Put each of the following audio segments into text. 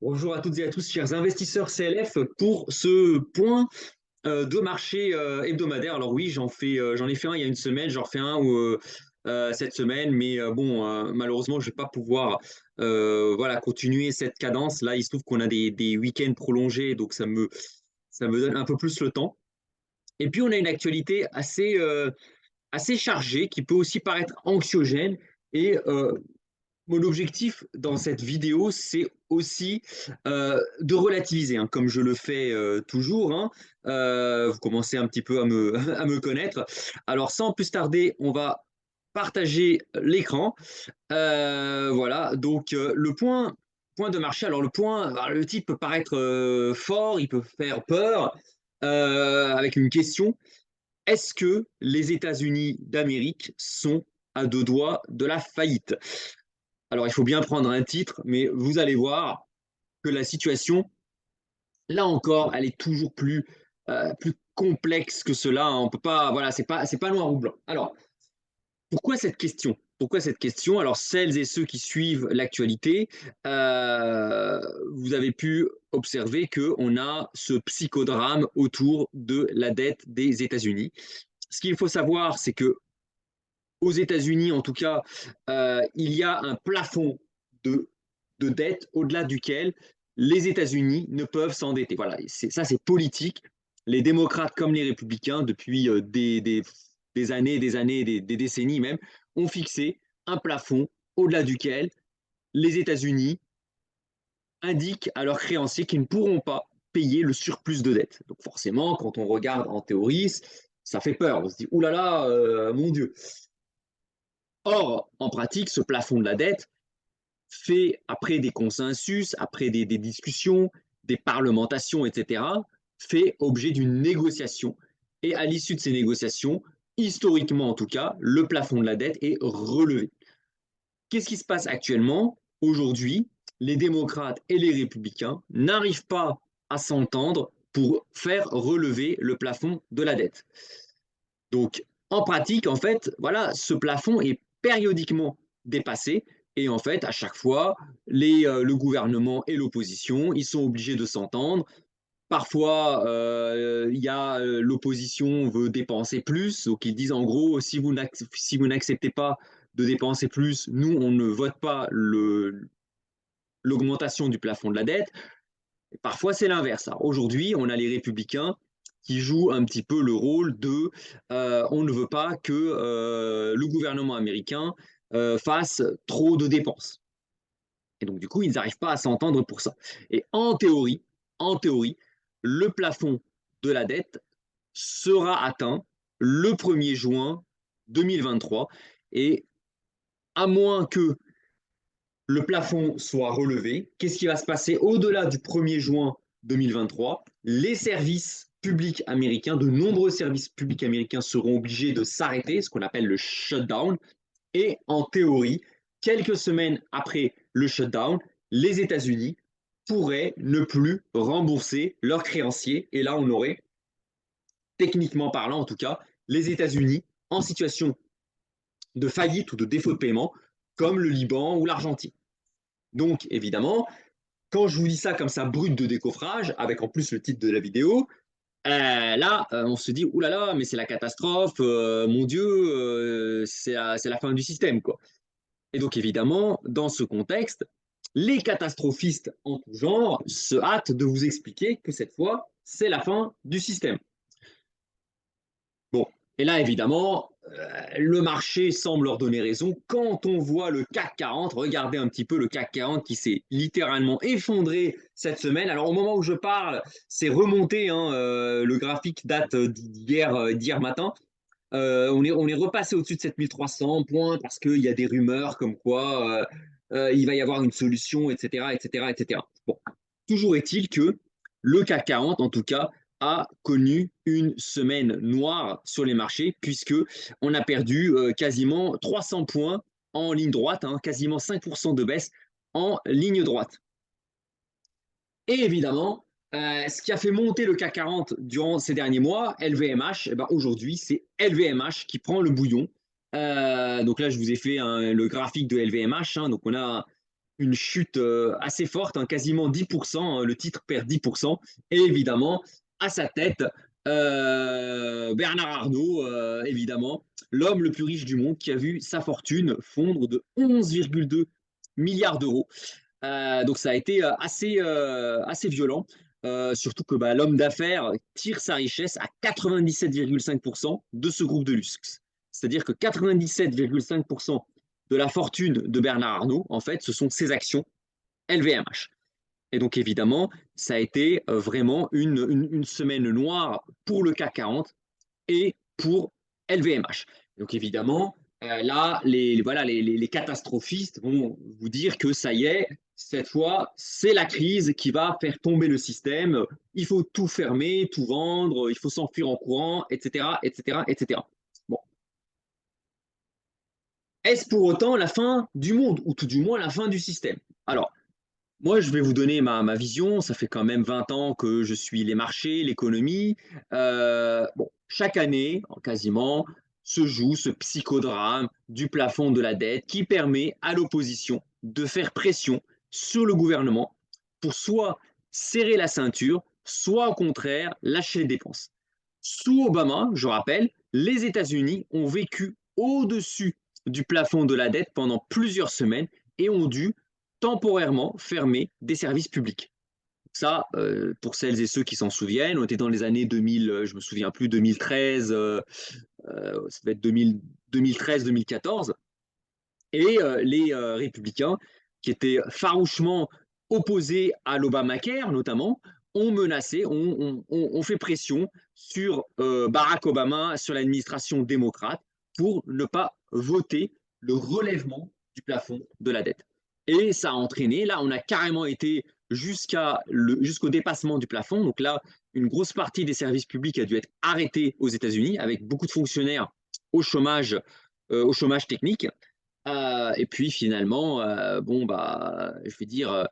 Bonjour à toutes et à tous, chers investisseurs CLF, pour ce point de marché hebdomadaire. Alors oui, j'en ai fait un il y a une semaine, j'en refais un cette semaine, mais bon, malheureusement, je vais pas pouvoir voilà, continuer cette cadence. Là, il se trouve qu'on a des week-ends prolongés, donc ça me donne un peu plus le temps. Et puis, on a une actualité assez chargée qui peut aussi paraître anxiogène. Et mon objectif dans cette vidéo, c'est aussi de relativiser, hein, comme je le fais toujours, hein. Vous commencez un petit peu à à me connaître. Alors, sans plus tarder, on va partager l'écran. Voilà, donc point de marché. Alors, le titre peut paraître fort, il peut faire peur, avec une question. Est-ce que les États-Unis d'Amérique sont à deux doigts de la faillite? Alors, il faut bien prendre un titre, mais vous allez voir que la situation, là encore, elle est toujours plus complexe que cela. On peut pas, voilà, c'est pas noir ou blanc. Alors, pourquoi cette question? Pourquoi cette question? Alors, celles et ceux qui suivent l'actualité, vous avez pu observer qu'on a ce psychodrame autour de la dette des États-Unis. Ce qu'il faut savoir, c'est que aux États-Unis, en tout cas, il y a un plafond de, de dette au-delà duquel les États-Unis ne peuvent s'endetter. Voilà, ça c'est politique. Les démocrates comme les républicains, depuis des années, des décennies même, ont fixé un plafond au-delà duquel les États-Unis indiquent à leurs créanciers qu'ils ne pourront pas payer le surplus de dette. Donc forcément, quand on regarde en théorie, ça fait peur. On se dit, oulala, mon Dieu. Or, en pratique, ce plafond de la dette fait, après des consensus, après des discussions, des parlementations, etc., fait objet d'une négociation. Et à l'issue de ces négociations, historiquement en tout cas, le plafond de la dette est relevé. Qu'est-ce qui se passe actuellement? Aujourd'hui, les démocrates et les républicains n'arrivent pas à s'entendre pour faire relever le plafond de la dette. Donc, en pratique, en fait, voilà, ce plafond est périodiquement dépassé. Et en fait, à chaque fois, le gouvernement et l'opposition, ils sont obligés de s'entendre. Parfois, l'opposition veut dépenser plus, donc ils disent en gros, si vous n'acceptez pas de dépenser plus, nous, on ne vote pas l'augmentation du plafond de la dette. Et parfois, c'est l'inverse. Aujourd'hui, on a les républicains qui jouent un petit peu le rôle de on ne veut pas que le gouvernement américain fasse trop de dépenses. Et donc, du coup, ils n'arrivent pas à s'entendre pour ça. Et en théorie, le plafond de la dette sera atteint le 1er juin 2023. Et à moins que le plafond soit relevé, qu'est-ce qui va se passer au-delà du 1er juin 2023? Les services publics américains, de nombreux services publics américains seront obligés de s'arrêter, ce qu'on appelle le shutdown. Et en théorie, quelques semaines après le shutdown, les États-Unis pourraient ne plus rembourser leurs créanciers. Et là, on aurait, techniquement parlant en tout cas, les États-Unis en situation de faillite ou de défaut de paiement, comme le Liban ou l'Argentine. Donc, évidemment, quand je vous dis ça comme ça, brut de décoffrage, avec en plus le titre de la vidéo, on se dit, oulala, mais c'est la catastrophe, mon Dieu, c'est la fin du système, quoi. Et donc, évidemment, dans ce contexte, les catastrophistes en tout genre se hâtent de vous expliquer que cette fois, c'est la fin du système. Bon, et là, évidemment, le marché semble leur donner raison. Quand on voit le CAC 40, regardez un petit peu le CAC 40 qui s'est littéralement effondré cette semaine. Alors, au moment où je parle, c'est remonté, hein, le graphique date d'hier matin. On est repassé au-dessus de 7300 points parce qu'il y a des rumeurs comme quoi il va y avoir une solution, etc., etc., etc. Bon, toujours est-il que le CAC 40, en tout cas, a connu une semaine noire sur les marchés puisque on a perdu quasiment 300 points en ligne droite, hein, quasiment 5% de baisse en ligne droite. Et évidemment, ce qui a fait monter le CAC 40 durant ces derniers mois, LVMH, eh ben aujourd'hui, c'est LVMH qui prend le bouillon. Donc là, je vous ai fait le graphique de LVMH. Hein, donc on a une chute assez forte, hein, quasiment 10%, hein, le titre perd 10%, et évidemment, à sa tête, Bernard Arnault, évidemment, l'homme le plus riche du monde qui a vu sa fortune fondre de 11,2 milliards d'euros. Donc ça a été assez violent, surtout que bah, l'homme d'affaires tire sa richesse à 97,5% de ce groupe de luxe. C'est-à-dire que 97,5% de la fortune de Bernard Arnault, en fait, ce sont ses actions LVMH. Et donc évidemment, ça a été vraiment une semaine noire pour le CAC 40 et pour LVMH. Donc évidemment, là, voilà, les catastrophistes vont vous dire que ça y est, cette fois, c'est la crise qui va faire tomber le système. Il faut tout fermer, tout vendre, il faut s'enfuir en courant, etc., etc., etc. Bon, est-ce pour autant la fin du monde, ou tout du moins la fin du système? Alors, moi, je vais vous donner ma vision. Ça fait quand même 20 ans que je suis les marchés, l'économie. Bon, chaque année, quasiment, se joue ce psychodrame du plafond de la dette qui permet à l'opposition de faire pression sur le gouvernement pour soit serrer la ceinture, soit au contraire lâcher les dépenses. Sous Obama, je rappelle, les États-Unis ont vécu au-dessus du plafond de la dette pendant plusieurs semaines et ont dû temporairement fermer des services publics. Ça, pour celles et ceux qui s'en souviennent, on était dans les années 2000, je me souviens plus, 2013, ça va être 2013-2014, et les républicains, qui étaient farouchement opposés à l'Obamacare notamment, ont menacé, ont fait pression sur Barack Obama, sur l'administration démocrate, pour ne pas voter le relèvement du plafond de la dette. Et ça a entraîné, là on a carrément été jusqu'au dépassement du plafond, donc là une grosse partie des services publics a dû être arrêtée aux États-Unis, avec beaucoup de fonctionnaires au chômage technique. Et puis finalement, bon, bah, je vais dire,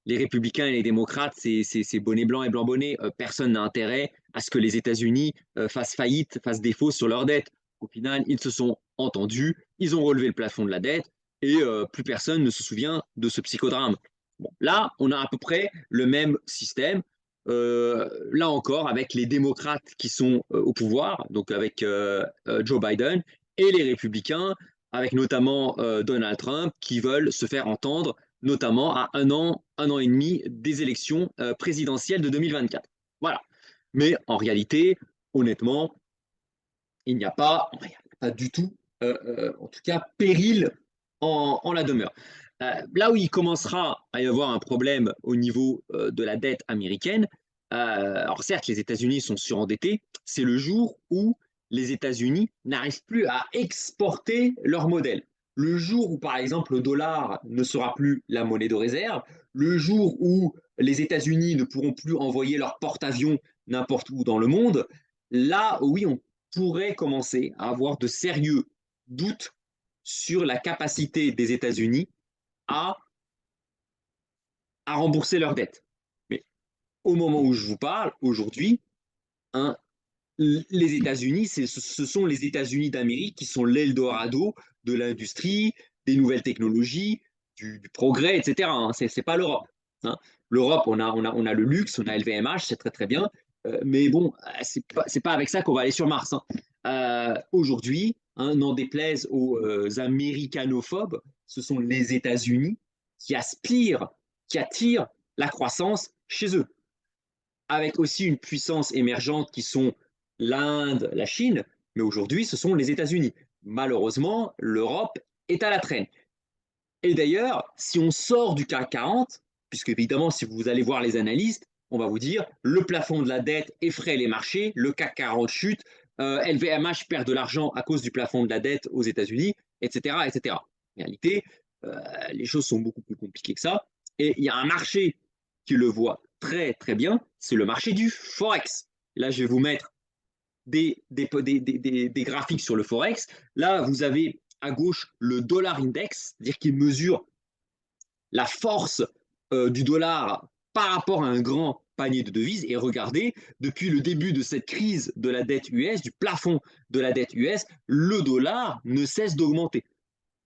les républicains et les démocrates, c'est bonnet blanc et blanc bonnet. Personne n'a intérêt à ce que les États-Unis fassent faillite, fassent défaut sur leur dette. Au final, ils se sont entendus, ils ont relevé le plafond de la dette et plus personne ne se souvient de ce psychodrame. Bon, là, on a à peu près le même système. Là encore, avec les démocrates qui sont au pouvoir, donc avec Joe Biden, et les républicains, avec notamment Donald Trump, qui veulent se faire entendre, notamment à un an et demi des élections présidentielles de 2024. Voilà. Mais en réalité, honnêtement, il n'y a pas du tout, en tout cas, péril en la demeure. Là où il commencera à y avoir un problème au niveau de la dette américaine, alors certes, les États-Unis sont surendettés, c'est le jour où les États-Unis n'arrivent plus à exporter leur modèle. Le jour où, par exemple, le dollar ne sera plus la monnaie de réserve, le jour où les États-Unis ne pourront plus envoyer leurs porte-avions n'importe où dans le monde, là, oui, on pourrait commencer à avoir de sérieux doutes sur la capacité des États-Unis à, à rembourser leurs dettes. Mais au moment où je vous parle, aujourd'hui, hein, les États-Unis, ce sont les États-Unis d'Amérique qui sont l'Eldorado de l'industrie, des nouvelles technologies, du progrès, etc. Hein. Ce n'est pas l'Europe. Hein. L'Europe, on a le luxe, on a LVMH, c'est très très bien. Mais bon, c'est pas avec ça qu'on va aller sur Mars. Hein. Aujourd'hui, hein, n'en déplaise aux américanophobes, ce sont les États-Unis qui aspirent, qui attirent la croissance chez eux, avec aussi une puissance émergente qui sont l'Inde, la Chine, mais aujourd'hui, ce sont les États-Unis. Malheureusement, l'Europe est à la traîne. Et d'ailleurs, si on sort du CAC 40, puisque évidemment, si vous allez voir les analystes, on va vous dire le plafond de la dette effraie les marchés, le CAC 40 chute, LVMH perd de l'argent à cause du plafond de la dette aux États-Unis, etc., etc. En réalité, les choses sont beaucoup plus compliquées que ça. Et il y a un marché qui le voit très très bien, c'est le marché du Forex. Là, je vais vous mettre des graphiques sur le Forex. Là, vous avez à gauche le dollar index, c'est-à-dire qu'il mesure la force du dollar par rapport à un grand panier de devises. Et regardez, depuis le début de cette crise de la dette US, du plafond de la dette US, le dollar ne cesse d'augmenter.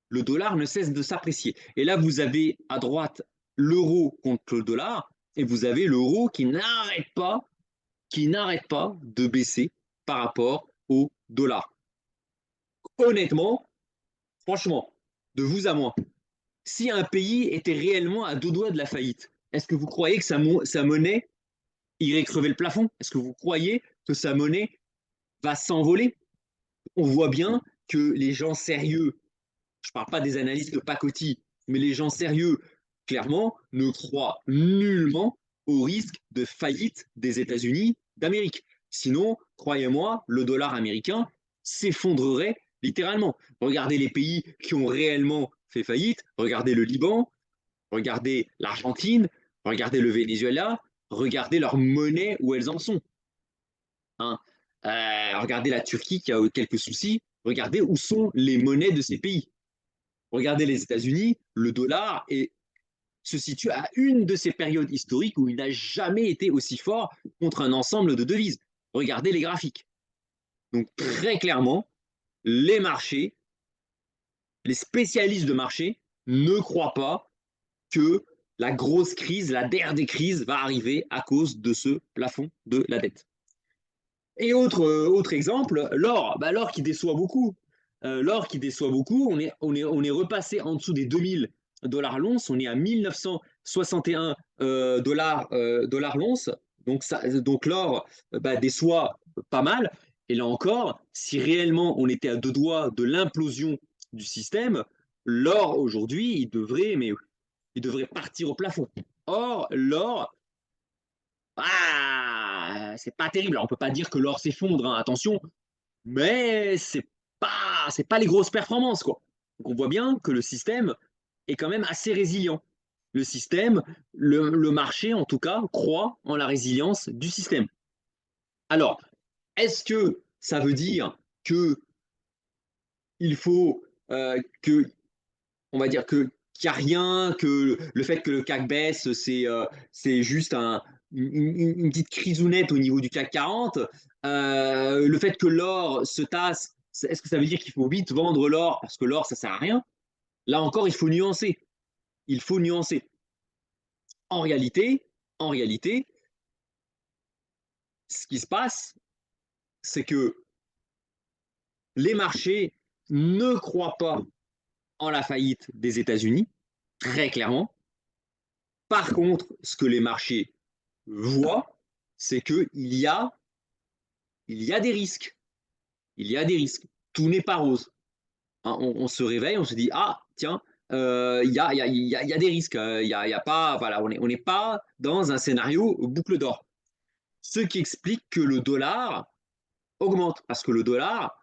le dollar ne cesse de s'apprécier. Et là, vous avez à droite l'euro contre le dollar, et vous avez l'euro qui n'arrête pas de baisser par rapport au dollar. Honnêtement, franchement, de vous à moi, si un pays était réellement à deux doigts de la faillite, est-ce que vous croyez que sa monnaie irait crever le plafond? Est-ce que vous croyez que sa monnaie va s'envoler? On voit bien que les gens sérieux, je ne parle pas des analystes de pacotille, mais les gens sérieux, clairement, ne croient nullement au risque de faillite des États-Unis d'Amérique. Sinon, croyez-moi, le dollar américain s'effondrerait littéralement. Regardez les pays qui ont réellement fait faillite, regardez le Liban, regardez l'Argentine, regardez le Venezuela, regardez leur monnaie où elles en sont. Hein. Regardez la Turquie qui a quelques soucis, regardez où sont les monnaies de ces pays. Regardez les États-Unis, le dollar se situe à une de ces périodes historiques où il n'a jamais été aussi fort contre un ensemble de devises. Regardez les graphiques. Donc très clairement, les marchés, les spécialistes de marché ne croient pas que la grosse crise, la dernière des crises va arriver à cause de ce plafond de la dette. Et autre exemple, l'or, l'or qui déçoit beaucoup. L'or qui déçoit beaucoup, on est repassé en dessous des 2000 $ l'once, on est à 1961 dollars l'once, donc l'or déçoit pas mal. Et là encore, si réellement on était à deux doigts de l'implosion du système, l'or aujourd'hui, il devrait partir au plafond. Or, l'or, c'est pas terrible. Alors, on peut pas dire que l'or s'effondre, hein, attention, mais c'est pas les grosses performances, quoi. Donc on voit bien que le système est quand même assez résilient. Le système, le marché en tout cas, croit en la résilience du système. Alors, est-ce que ça veut dire que il faut que, on va dire que qu'il n'y a rien, que le fait que le CAC baisse, c'est juste une petite crisounette au niveau du CAC 40. Le fait que l'or se tasse, est-ce que ça veut dire qu'il faut vite vendre l'or parce que l'or, ça ne sert à rien? Là encore, il faut nuancer. Il faut nuancer. En réalité, en réalité, ce qui se passe, c'est que les marchés ne croient pas en la faillite des États-Unis, très clairement. Par contre, ce que les marchés voient, c'est qu'il y a des risques. Il y a des risques. Tout n'est pas rose. Hein, on se réveille, on se dit, ah, tiens, il y a des risques. Il y a pas, voilà, on n'est pas dans un scénario boucle d'or. Ce qui explique que le dollar augmente. Parce que le dollar,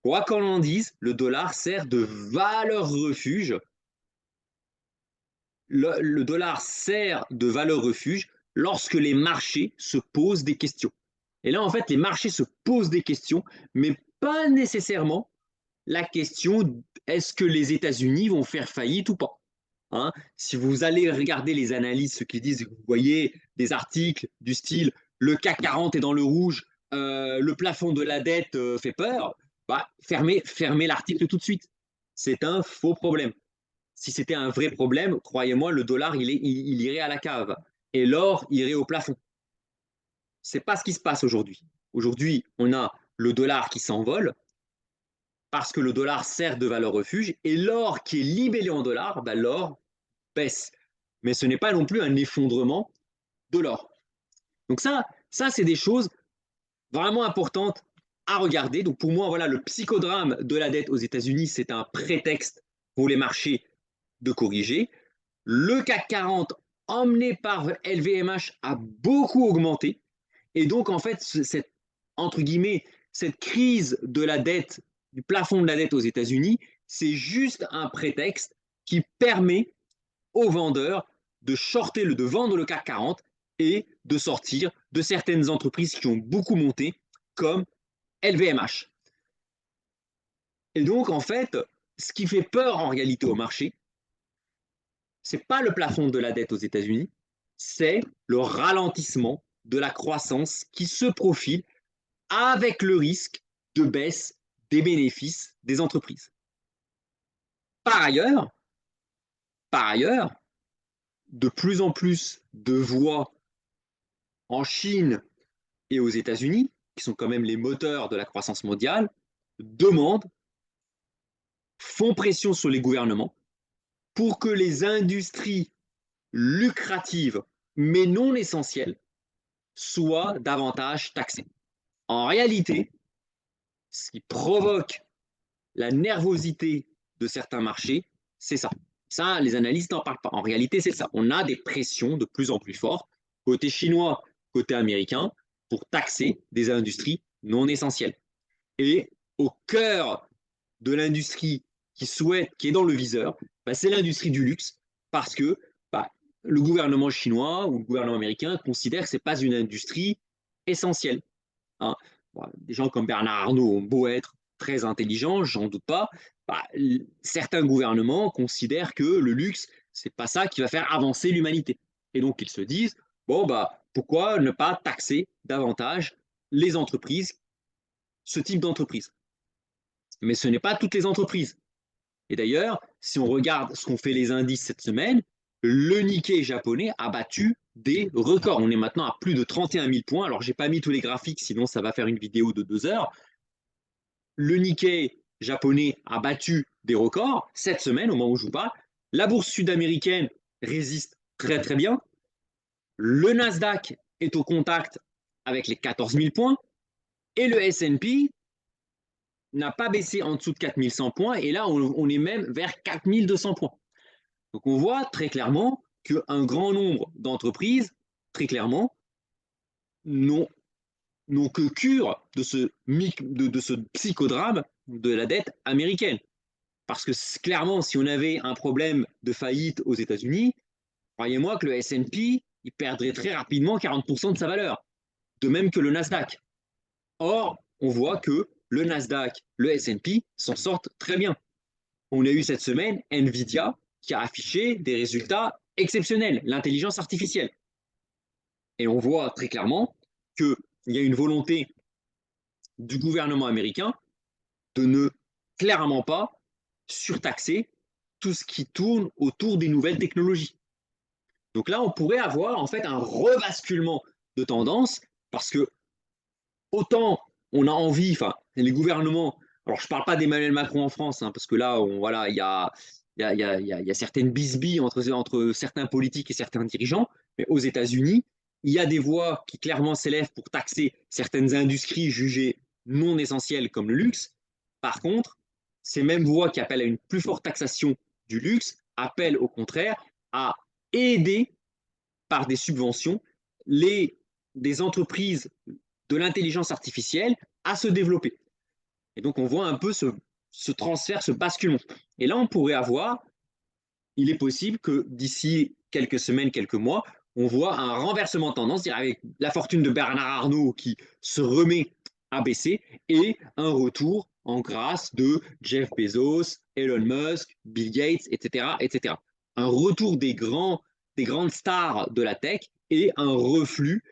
quoi qu'on en dise, le dollar sert de valeur refuge. Le dollar sert de valeur refuge lorsque les marchés se posent des questions. Et là, en fait, les marchés se posent des questions, mais pas nécessairement la question est-ce que les États-Unis vont faire faillite ou pas. Hein, si vous allez regarder les analyses, ceux qui disent, vous voyez des articles du style le CAC 40 est dans le rouge, le plafond de la dette fait peur, fermez l'article tout de suite. C'est un faux problème. Si c'était un vrai problème, croyez-moi, le dollar, il irait à la cave et l'or irait au plafond. Ce n'est pas ce qui se passe aujourd'hui. Aujourd'hui, on a le dollar qui s'envole parce que le dollar sert de valeur refuge et l'or qui est libellé en dollars, l'or baisse. Mais ce n'est pas non plus un effondrement de l'or. Donc ça c'est des choses vraiment importantes à regarder. Donc pour moi, voilà, le psychodrame de la dette aux États-Unis, c'est un prétexte pour les marchés de corriger. Le CAC 40, emmené par LVMH, a beaucoup augmenté. Et donc, en fait, entre guillemets, cette crise de la dette, du plafond de la dette aux États-Unis, c'est juste un prétexte qui permet aux vendeurs de shorter, de vendre le CAC 40 et de sortir de certaines entreprises qui ont beaucoup monté, comme LVMH. Et donc, en fait, ce qui fait peur en réalité au marché, ce n'est pas le plafond de la dette aux États-Unis, c'est le ralentissement de la croissance qui se profile avec le risque de baisse des bénéfices des entreprises. Par ailleurs, de plus en plus de voix en Chine et aux États-Unis, qui sont quand même les moteurs de la croissance mondiale, demandent, font pression sur les gouvernements pour que les industries lucratives, mais non essentielles, soient davantage taxées. En réalité, ce qui provoque la nervosité de certains marchés, c'est ça. Ça, les analystes n'en parlent pas. En réalité, c'est ça. On a des pressions de plus en plus fortes, côté chinois, côté américain, pour taxer des industries non essentielles. Et au cœur de l'industrie qui est dans le viseur, bah, c'est l'industrie du luxe, parce que bah, le gouvernement chinois ou le gouvernement américain considère que ce n'est pas une industrie essentielle. Hein. Bon, des gens comme Bernard Arnault ont beau être très intelligents, j'en doute pas, bah, certains gouvernements considèrent que le luxe, c'est pas ça qui va faire avancer l'humanité. Et donc ils se disent, bon, bah, pourquoi ne pas taxer davantage les entreprises, ce type d'entreprise. Mais ce n'est pas toutes les entreprises. Et d'ailleurs, si on regarde ce qu'ont fait les indices cette semaine, le Nikkei japonais a battu des records. On est maintenant à plus de 31 000 points. Alors, je n'ai pas mis tous les graphiques, sinon ça va faire une vidéo de 2 heures. Le Nikkei japonais a battu des records cette semaine, au moment où je vous parle. La bourse sud-américaine résiste très très bien. Le Nasdaq est au contact avec les 14 000 points. Et le S&P n'a pas baissé en dessous de 4100 points. Et là, on est même vers 4200 points. Donc on voit très clairement qu'un grand nombre d'entreprises, très clairement, n'ont que cure de ce psychodrame de la dette américaine. Parce que clairement, si on avait un problème de faillite aux États-Unis, croyez-moi que le S&P, il perdrait très rapidement 40% de sa valeur. De même que le Nasdaq. Or, on voit que le Nasdaq, le S&P s'en sortent très bien. On a eu cette semaine Nvidia qui a affiché des résultats exceptionnels, l'intelligence artificielle. Et on voit très clairement qu'il y a une volonté du gouvernement américain de ne clairement pas surtaxer tout ce qui tourne autour des nouvelles technologies. Donc là, on pourrait avoir en fait un rebasculement de tendance parce que autant on a envie, enfin, les gouvernements, alors je ne parle pas d'Emmanuel Macron en France, hein, parce que là, voilà, il y a certaines bisbilles entre certains politiques et certains dirigeants, mais aux États-Unis, il y a des voix qui clairement s'élèvent pour taxer certaines industries jugées non essentielles comme le luxe. Par contre, ces mêmes voix qui appellent à une plus forte taxation du luxe appellent au contraire à aider par des subventions des entreprises de l'intelligence artificielle à se développer. Et donc on voit un peu ce transfert, ce basculement. Et là, on pourrait avoir, il est possible que d'ici quelques semaines, quelques mois, on voit un renversement de tendance, avec la fortune de Bernard Arnault qui se remet à baisser et un retour en grâce de Jeff Bezos, Elon Musk, Bill Gates, etc., etc. Un retour des grandes stars de la tech et un reflux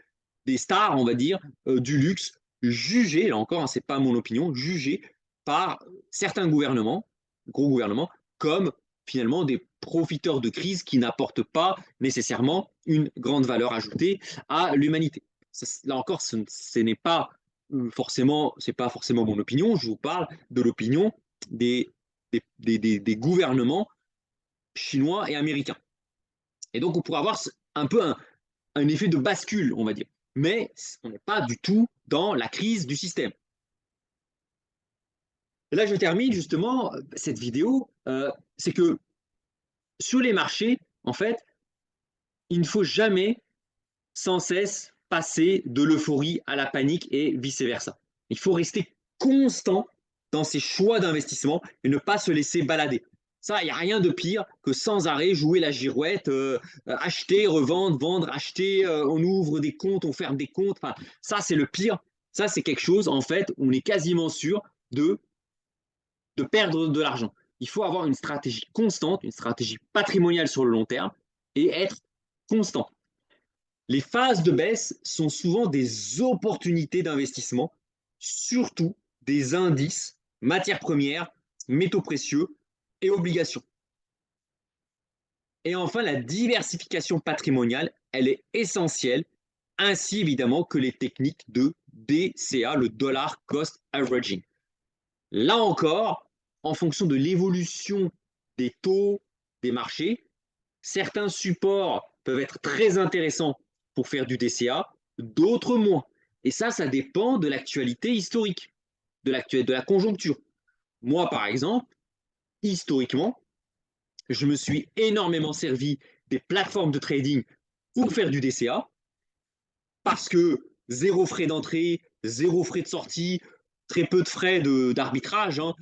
des stars, on va dire, du luxe, jugées, là encore, hein, ce n'est pas mon opinion, jugées par certains gouvernements, gros gouvernements, comme finalement des profiteurs de crise qui n'apportent pas nécessairement une grande valeur ajoutée à l'humanité. Là encore, ce n'est pas forcément, c'est pas forcément mon opinion, je vous parle de l'opinion des gouvernements chinois et américains. Et donc, on pourrait avoir un peu un effet de bascule, on va dire. Mais on n'est pas du tout dans la crise du système. Et là, je termine justement cette vidéo. C'est que sur les marchés, en fait, il ne faut jamais sans cesse passer de l'euphorie à la panique et vice-versa. Il faut rester constant dans ses choix d'investissement et ne pas se laisser balader. Ça, il n'y a rien de pire que sans arrêt jouer la girouette, acheter, revendre, vendre, acheter, on ouvre des comptes, on ferme des comptes. Enfin, ça, c'est le pire. Ça, c'est quelque chose, en fait, où on est quasiment sûr de perdre de l'argent. Il faut avoir une stratégie constante, une stratégie patrimoniale sur le long terme et être constant. Les phases de baisse sont souvent des opportunités d'investissement, surtout des indices, matières premières, métaux précieux, et obligations. Et enfin, la diversification patrimoniale, elle est essentielle, ainsi évidemment que les techniques de DCA, le Dollar Cost Averaging. Là encore, en fonction de l'évolution des taux des marchés, certains supports peuvent être très intéressants pour faire du DCA, d'autres moins. Et ça dépend de l'actualité historique, de la conjoncture. Moi, par exemple, historiquement, je me suis énormément servi des plateformes de trading pour faire du DCA parce que zéro frais d'entrée, zéro frais de sortie, très peu de frais d'arbitrage, hein,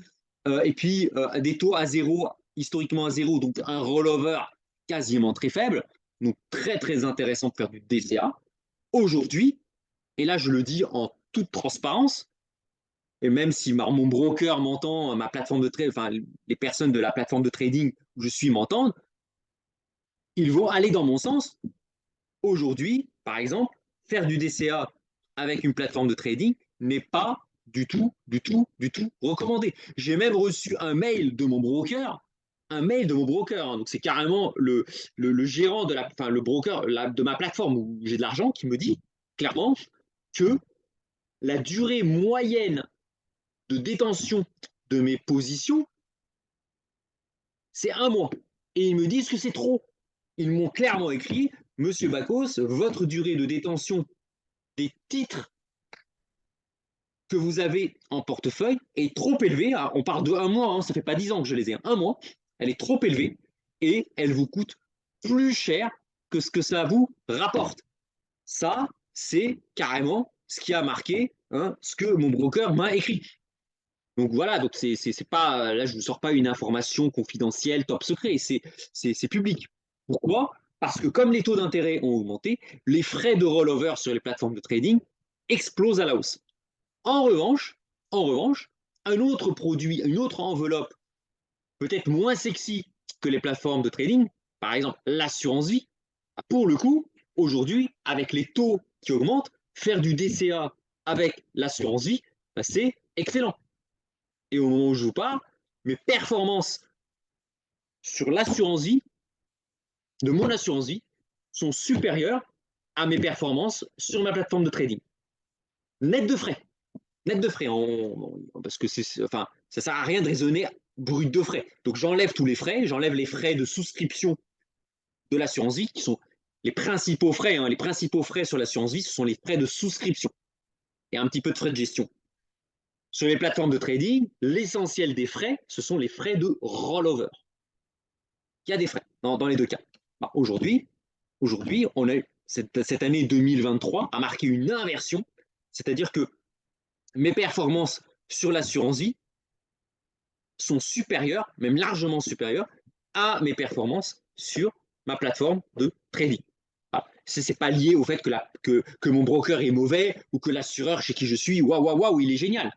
et puis des taux à zéro, historiquement à zéro, donc un rollover quasiment très faible, donc très très intéressant de faire du DCA. Aujourd'hui, et là je le dis en toute transparence, et même si mon broker m'entend, ma plateforme de trading, enfin les personnes de la plateforme de trading où je suis m'entendent, ils vont aller dans mon sens. Aujourd'hui, par exemple, faire du DCA avec une plateforme de trading n'est pas du tout recommandé. J'ai même reçu un mail de mon broker, hein, donc c'est carrément le gérant de le broker de ma plateforme où j'ai de l'argent qui me dit clairement que la durée moyenne de détention de mes positions, c'est 1 mois. Et ils me disent que c'est trop. Ils m'ont clairement écrit, Monsieur Bacos, votre durée de détention des titres que vous avez en portefeuille est trop élevée. On parle de 1 mois, hein, ça fait pas 10 ans que je les ai. 1 mois, elle est trop élevée et elle vous coûte plus cher que ce que ça vous rapporte. Ça, c'est carrément ce qui a marqué, hein, ce que mon broker m'a écrit. Donc voilà, donc c'est pas, là je ne vous sors pas une information confidentielle, top secret, c'est public. Pourquoi? Parce que comme les taux d'intérêt ont augmenté, les frais de rollover sur les plateformes de trading explosent à la hausse. En revanche, un autre produit, une autre enveloppe, peut-être moins sexy que les plateformes de trading, par exemple l'assurance vie, pour le coup, aujourd'hui, avec les taux qui augmentent, faire du DCA avec l'assurance vie, c'est excellent. Et au moment où je vous parle, mes performances sur l'assurance vie, de mon assurance vie, sont supérieures à mes performances sur ma plateforme de trading. Net de frais. Net de frais. Parce que enfin, ça ne sert à rien de raisonner brut de frais. Donc j'enlève tous les frais, j'enlève les frais de souscription de l'assurance vie, qui sont les principaux frais. Hein, les principaux frais sur l'assurance vie, ce sont les frais de souscription et un petit peu de frais de gestion. Sur les plateformes de trading, l'essentiel des frais, ce sont les frais de rollover. Il y a des frais dans les deux cas. Bah, aujourd'hui, on a cette année 2023 a marqué une inversion, c'est-à-dire que mes performances sur l'assurance vie sont supérieures, même largement supérieures, à mes performances sur ma plateforme de trading. Ce n'est pas lié au fait que mon broker est mauvais ou que l'assureur chez qui je suis, waouh, il est génial.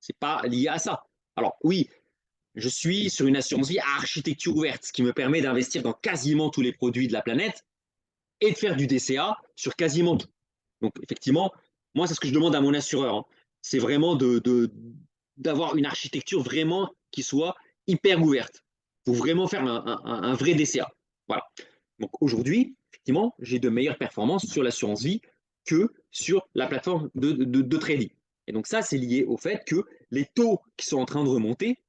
Ce n'est pas lié à ça. Alors oui, je suis sur une assurance vie à architecture ouverte, ce qui me permet d'investir dans quasiment tous les produits de la planète et de faire du DCA sur quasiment tout. Donc effectivement, moi, c'est ce que je demande à mon assureur. Hein. C'est vraiment d'avoir une architecture vraiment qui soit hyper ouverte pour vraiment faire un vrai DCA. Voilà. Donc aujourd'hui, effectivement, j'ai de meilleures performances sur l'assurance vie que sur la plateforme de trading. Et donc ça, c'est lié au fait que les taux qui sont en train de remonter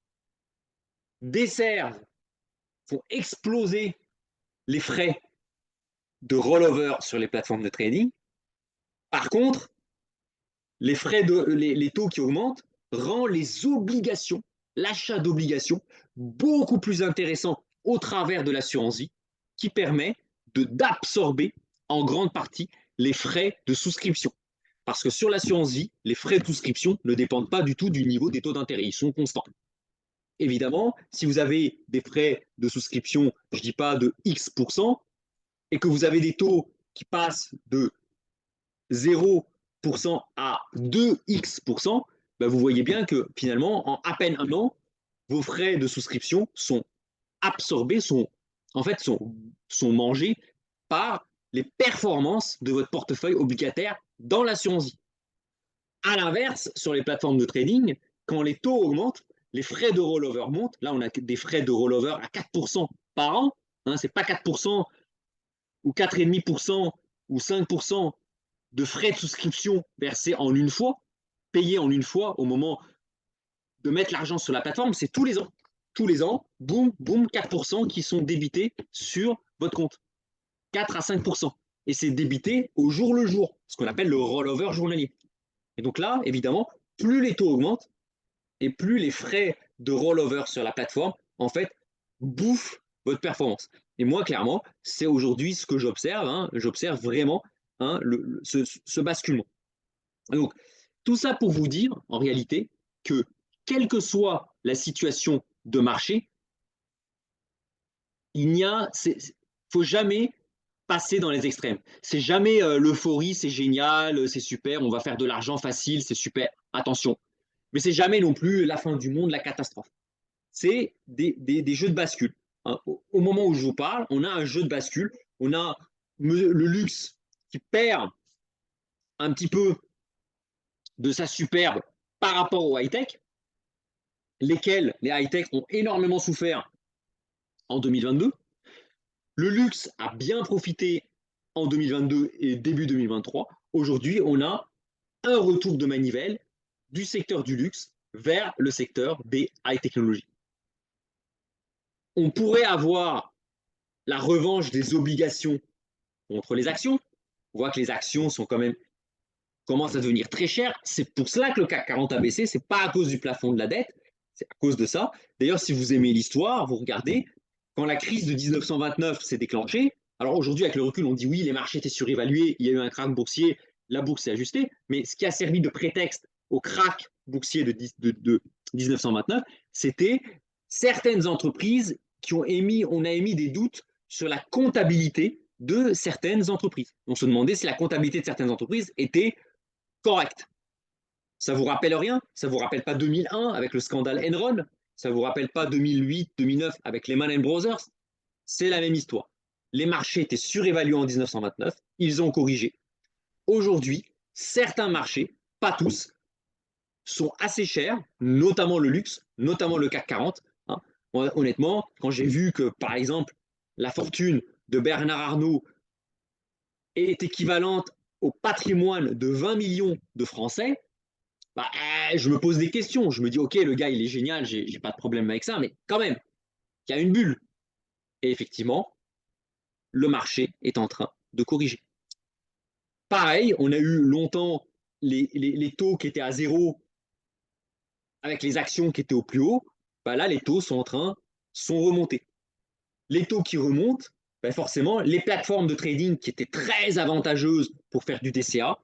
desservent, font exploser les frais de rollover sur les plateformes de trading. Par contre, les taux qui augmentent rend les obligations, l'achat d'obligations, beaucoup plus intéressant au travers de l'assurance vie, qui permet d'absorber en grande partie les frais de souscription. Parce que sur l'assurance vie, les frais de souscription ne dépendent pas du tout du niveau des taux d'intérêt, ils sont constants. Évidemment, si vous avez des frais de souscription, je ne dis pas de X%, et que vous avez des taux qui passent de 0% à 2X%, ben vous voyez bien que finalement, en à peine 1 an, vos frais de souscription sont absorbés, sont mangés par les performances de votre portefeuille obligataire dans l'assurance vie. À l'inverse, sur les plateformes de trading, quand les taux augmentent, les frais de rollover montent. Là, on a des frais de rollover à 4% par an. Hein, ce n'est pas 4% ou 4,5% ou 5% de frais de souscription versés en une fois, payés en une fois au moment de mettre l'argent sur la plateforme, c'est tous les ans. Tous les ans, boum, boum, 4% qui sont débités sur votre compte. 4 à 5%. Et c'est débité au jour le jour, ce qu'on appelle le rollover journalier. Et donc là, évidemment, plus les taux augmentent et plus les frais de rollover sur la plateforme, en fait, bouffent votre performance. Et moi, clairement, c'est aujourd'hui ce que j'observe. Hein, j'observe vraiment ce basculement. Donc, tout ça pour vous dire, en réalité, que quelle que soit la situation de marché, il n'y a, faut jamais passer dans les extrêmes. C'est jamais l'euphorie, c'est génial, c'est super, on va faire de l'argent facile, c'est super. Attention, mais c'est jamais non plus la fin du monde, la catastrophe. C'est des jeux de bascule. Hein. Au moment où je vous parle, on a un jeu de bascule, on a le luxe qui perd un petit peu de sa superbe par rapport au high-tech, lesquels les high-tech ont énormément souffert en 2022. Le luxe a bien profité en 2022 et début 2023. Aujourd'hui, on a un retour de manivelle du secteur du luxe vers le secteur des high technologies. On pourrait avoir la revanche des obligations contre les actions. On voit que les actions sont quand même commencent à devenir très chères. C'est pour cela que le CAC 40 a baissé. C'est pas à cause du plafond de la dette, c'est à cause de ça. D'ailleurs, si vous aimez l'histoire, vous regardez quand la crise de 1929 s'est déclenchée. Alors aujourd'hui, avec le recul, on dit oui, les marchés étaient surévalués, il y a eu un krach boursier, la bourse s'est ajustée. Mais ce qui a servi de prétexte au krach boursier de 1929, c'était certaines entreprises on a émis des doutes sur la comptabilité de certaines entreprises. On se demandait si la comptabilité de certaines entreprises était correcte. Ça vous rappelle rien? Ça vous rappelle pas 2001 avec le scandale Enron? Ça vous rappelle pas 2008, 2009 avec Lehman Brothers? C'est la même histoire. Les marchés étaient surévalués en 1929, ils ont corrigé. Aujourd'hui, certains marchés, pas tous, sont assez chers, notamment le luxe, notamment le CAC 40. Hein. Honnêtement, quand j'ai vu que, par exemple, la fortune de Bernard Arnault est équivalente au patrimoine de 20 millions de Français, bah, je me pose des questions. Je me dis, ok, le gars, il est génial, j'ai pas de problème avec ça, mais quand même, il y a une bulle. Et effectivement, le marché est en train de corriger. Pareil, on a eu longtemps les taux qui étaient à zéro avec les actions qui étaient au plus haut. Bah là, les taux sont remontés. Les taux qui remontent, bah forcément, les plateformes de trading qui étaient très avantageuses pour faire du DCA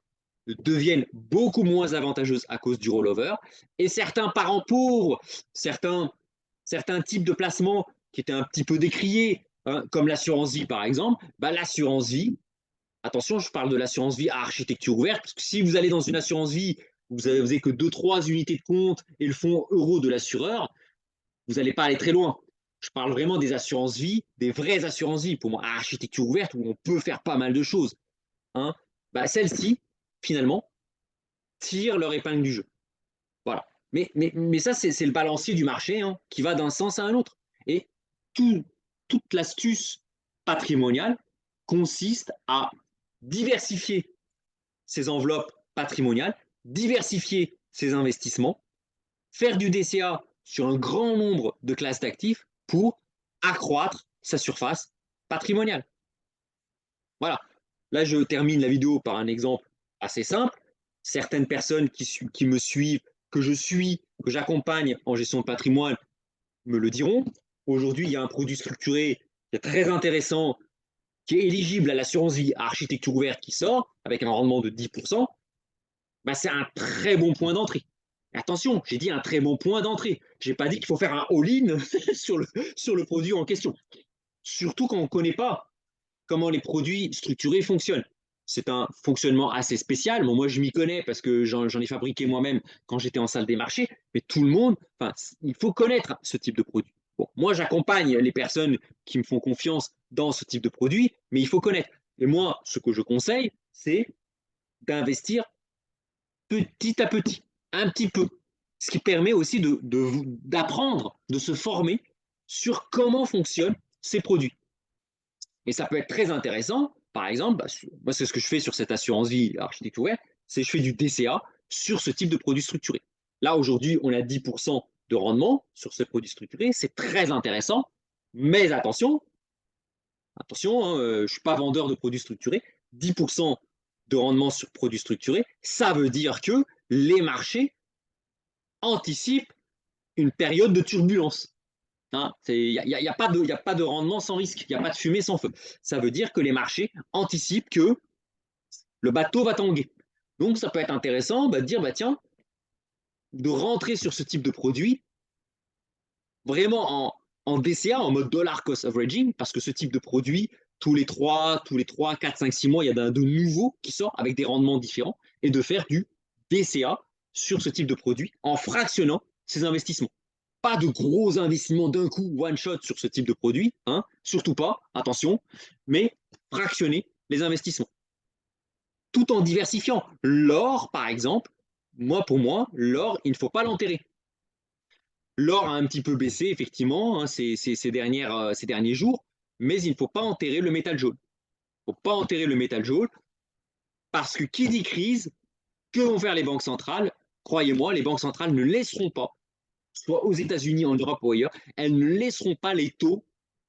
deviennent beaucoup moins avantageuses à cause du rollover. Et certains parents pauvres, certains types de placements qui étaient un petit peu décriés, hein, comme l'assurance vie par exemple, bah, l'assurance vie, attention, je parle de l'assurance vie à architecture ouverte, parce que si vous allez dans une assurance vie, vous n'avez que 2-3 unités de compte et le fonds euro de l'assureur, vous n'allez pas aller très loin. Je parle vraiment des assurances vie, des vraies assurances vie, pour moi, à architecture ouverte, où on peut faire pas mal de choses. Hein. Bah, celles-ci, finalement, tirent leur épingle du jeu. Voilà. Mais ça, c'est le balancier du marché hein, qui va d'un sens à un autre. Et toute l'astuce patrimoniale consiste à diversifier ses enveloppes patrimoniales, diversifier ses investissements, faire du DCA sur un grand nombre de classes d'actifs pour accroître sa surface patrimoniale. Voilà. Là, je termine la vidéo par un exemple assez simple. Certaines personnes qui me suivent, que j'accompagne en gestion de patrimoine, me le diront. Aujourd'hui, il y a un produit structuré qui est très intéressant, qui est éligible à l'assurance vie à architecture ouverte qui sort, avec un rendement de 10%. Bah, c'est un très bon point d'entrée. Attention, j'ai dit un très bon point d'entrée. Je n'ai pas dit qu'il faut faire un all-in sur le produit en question. Surtout quand on ne connaît pas comment les produits structurés fonctionnent. C'est un fonctionnement assez spécial. Bon, moi, je m'y connais parce que j'en ai fabriqué moi-même quand j'étais en salle des marchés. Mais tout le monde, il faut connaître ce type de produit. Bon, moi, j'accompagne les personnes qui me font confiance dans ce type de produit, mais il faut connaître. Et moi, ce que je conseille, c'est d'investir petit à petit, un petit peu. ce qui permet aussi d'apprendre, de se former sur comment fonctionnent ces produits. Et ça peut être très intéressant. Par exemple, moi, c'est ce que je fais sur cette assurance vie architecture ouverte, c'est je fais du DCA sur ce type de produit structuré. Là, aujourd'hui, on a 10% de rendement sur ce produit structuré. C'est très intéressant. Mais attention, attention, hein, je ne suis pas vendeur de produits structurés. 10% de rendement sur produits structurés, ça veut dire que les marchés anticipent une période de turbulence. Hein, il n'y a, a pas de rendement sans risque, il n'y a pas de fumée sans feu. Ça veut dire que les marchés anticipent que le bateau va tanguer. Donc ça peut être intéressant de dire, bah, tiens, de rentrer sur ce type de produit vraiment en DCA, en mode dollar cost averaging, parce que ce type de produit, tous les 3, 4, 5, 6 mois, il y a de nouveaux qui sortent avec des rendements différents, et de faire du DCA sur ce type de produit en fractionnant ses investissements. Pas de gros investissements d'un coup, one shot sur ce type de produit, hein, surtout pas, attention, mais fractionner les investissements. Tout en diversifiant. L'or, par exemple, pour moi, l'or, il ne faut pas l'enterrer. L'or a un petit peu baissé, effectivement, hein, ces derniers jours, mais il ne faut pas enterrer le métal jaune. Il ne faut pas enterrer le métal jaune, parce que qui dit crise, que vont faire les banques centrales? Croyez-moi, les banques centrales ne laisseront pas, soit aux États-Unis, en Europe ou ailleurs, elles ne laisseront pas les taux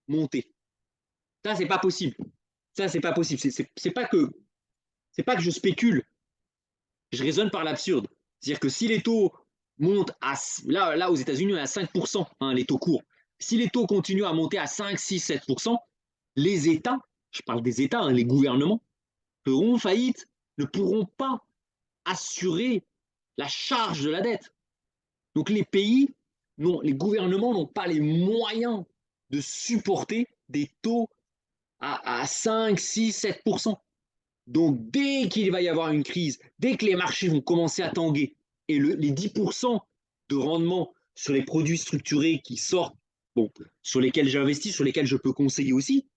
monter. Ça, c'est pas possible. Ça, c'est pas possible. C'est pas que je spécule. Je raisonne par l'absurde. C'est-à-dire que si les taux montent là aux États-Unis, on est à 5%, hein, les taux courts. Si les taux continuent à monter à 5, 6, 7%, les États, je parle des États, hein, les gouvernements, feront faillite, ne pourront pas assurer la charge de la dette. Donc les pays, non, les gouvernements n'ont pas les moyens de supporter des taux à 5, 6, 7%. Donc dès qu'il va y avoir une crise, dès que les marchés vont commencer à tanguer, et les 10% de rendement sur les produits structurés qui sortent, bon, sur lesquels j'investis, sur lesquels je peux conseiller aussi,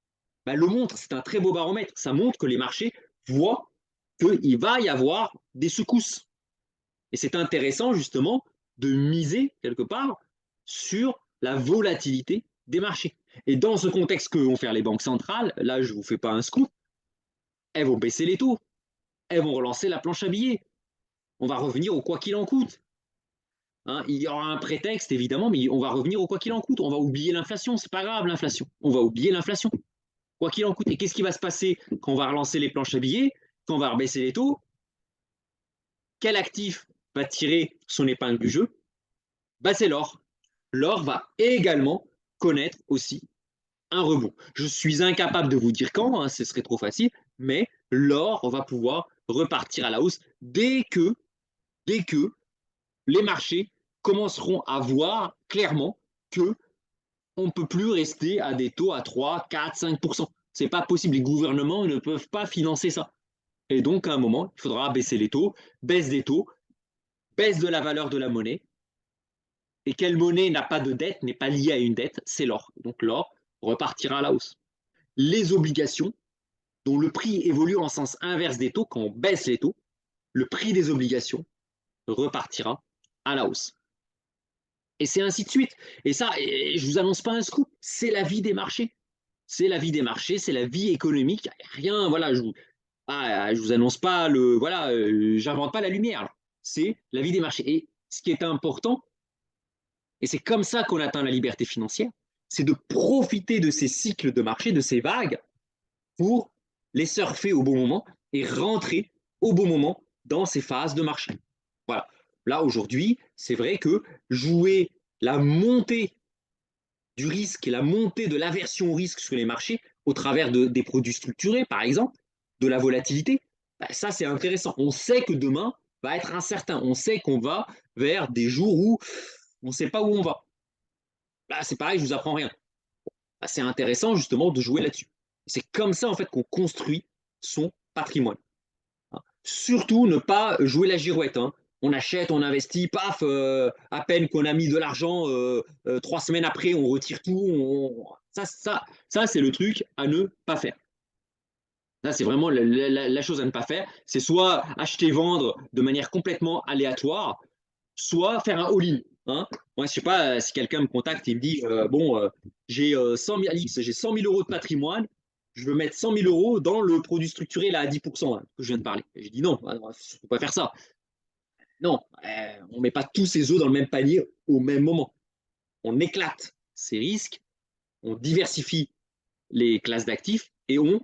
bah, le montre, c'est un très beau baromètre. Ça montre que les marchés voient qu'il va y avoir des secousses. Et c'est intéressant justement de miser quelque part sur la volatilité des marchés. Et dans ce contexte que vont faire les banques centrales, là je ne vous fais pas un scoop, elles vont baisser les taux, elles vont relancer la planche à billets. On va revenir au quoi qu'il en coûte. Hein, il y aura un prétexte évidemment, mais on va revenir au quoi qu'il en coûte. On va oublier l'inflation, c'est pas grave l'inflation. On va oublier l'inflation, quoi qu'il en coûte. Et qu'est-ce qui va se passer quand on va relancer les planches à billets, quand on va rebaisser les taux? Quel actif va tirer son épingle du jeu? Bah, c'est l'or. L'or va également connaître aussi un rebond. Je suis incapable de vous dire quand, hein, ce serait trop facile, mais l'or va pouvoir repartir à la hausse dès que les marchés commenceront à voir clairement que on ne peut plus rester à des taux à 3, 4, 5%. Ce n'est pas possible. Les gouvernements ne peuvent pas financer ça. Et donc, à un moment, il faudra baisser les taux, baisse des taux, baisse de la valeur de la monnaie. Et quelle monnaie n'a pas de dette, n'est pas liée à une dette? C'est l'or. Donc, l'or repartira à la hausse. Les obligations, dont le prix évolue en sens inverse des taux, quand on baisse les taux, le prix des obligations repartira à la hausse. Et c'est ainsi de suite. Et ça, je ne vous annonce pas un scoop, c'est la vie des marchés. C'est la vie des marchés, c'est la vie économique. Rien, voilà, je vous annonce pas voilà, j'invente pas la lumière. C'est la vie des marchés. Et ce qui est important, et c'est comme ça qu'on atteint la liberté financière, c'est de profiter de ces cycles de marché, de ces vagues, pour les surfer au bon moment et rentrer au bon moment dans ces phases de marché. Voilà. Là, aujourd'hui, c'est vrai que jouer la montée du risque et la montée de l'aversion au risque sur les marchés au travers des produits structurés, par exemple, de la volatilité, bah, ça, c'est intéressant. On sait que demain va être incertain. On sait qu'on va vers des jours où on ne sait pas où on va. Là, c'est pareil, je ne vous apprends rien. Bah, c'est intéressant, justement, de jouer là-dessus. C'est comme ça, en fait, qu'on construit son patrimoine. Surtout, ne pas jouer la girouette. Hein. On achète, on investit, paf, à peine qu'on a mis de l'argent, 3 semaines après, on retire tout. Ça c'est le truc à ne pas faire. Ça, c'est vraiment la chose à ne pas faire. C'est soit acheter, vendre de manière complètement aléatoire, soit faire un all-in. Hein. Moi, je sais pas si quelqu'un me contacte et me dit bon, j'ai 100 000, Alix, j'ai 100 000 euros de patrimoine, je veux mettre 100 000 euros dans le produit structuré là, à 10%, hein, que je viens de parler. J'ai dit non, on ne peut pas faire ça. Non, on ne met pas tous ses œufs dans le même panier au même moment. On éclate ses risques, on diversifie les classes d'actifs et on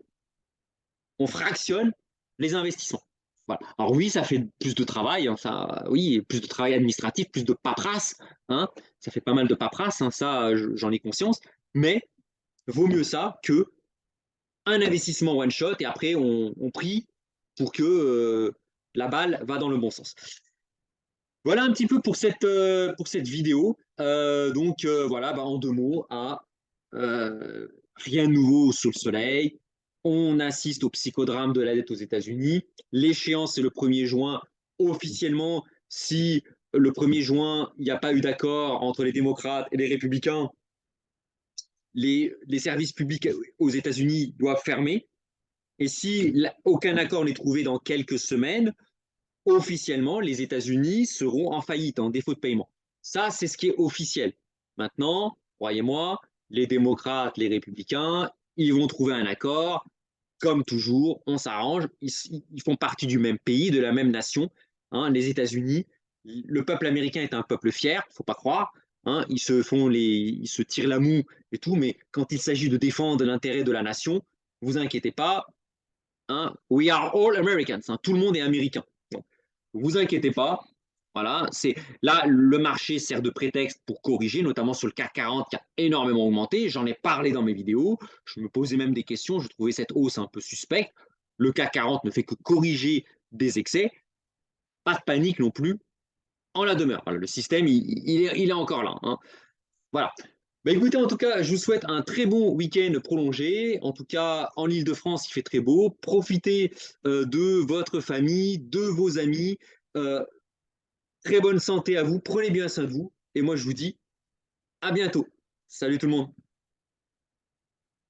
fractionne les investissements. Voilà. Alors oui, ça fait plus de travail, hein, ça, oui, plus de travail administratif, plus de paperasse, hein, ça fait pas mal de paperasse, hein, ça j'en ai conscience, mais vaut mieux ça que un investissement one shot et après on prie pour que la balle va dans le bon sens. Voilà un petit peu pour cette vidéo. Donc voilà, bah, en 2 mots, rien de nouveau sous le soleil. On assiste au psychodrame de la dette aux États-Unis. L'échéance, c'est le 1er juin. Officiellement, si le 1er juin, il n'y a pas eu d'accord entre les démocrates et les républicains, les services publics aux États-Unis doivent fermer. Et si aucun accord n'est trouvé dans quelques semaines, officiellement, les États-Unis seront en faillite, en défaut de paiement. Ça, c'est ce qui est officiel. Maintenant, croyez-moi, les démocrates, les républicains, ils vont trouver un accord. Comme toujours, on s'arrange. Ils font partie du même pays, de la même nation. Hein, les États-Unis, le peuple américain est un peuple fier, il ne faut pas croire. Hein, ils se tirent la moue et tout, mais quand il s'agit de défendre l'intérêt de la nation, vous inquiétez pas, hein, we are all Americans. Hein, tout le monde est américain. Donc, vous inquiétez pas. Voilà, c'est là le marché sert de prétexte pour corriger, notamment sur le CAC 40 qui a énormément augmenté. J'en ai parlé dans mes vidéos. Je me posais même des questions. Je trouvais cette hausse un peu suspecte. Le CAC 40 ne fait que corriger des excès. Pas de panique non plus en la demeure. Voilà, le système, il est encore là. Hein. Voilà. Bah écoutez, en tout cas, je vous souhaite un très bon week-end prolongé. En tout cas, en Île-de-France, il fait très beau. Profitez de votre famille, de vos amis. Euh, Très bonne santé à vous. Prenez bien soin de vous. Et moi, je vous dis à bientôt. Salut tout le monde.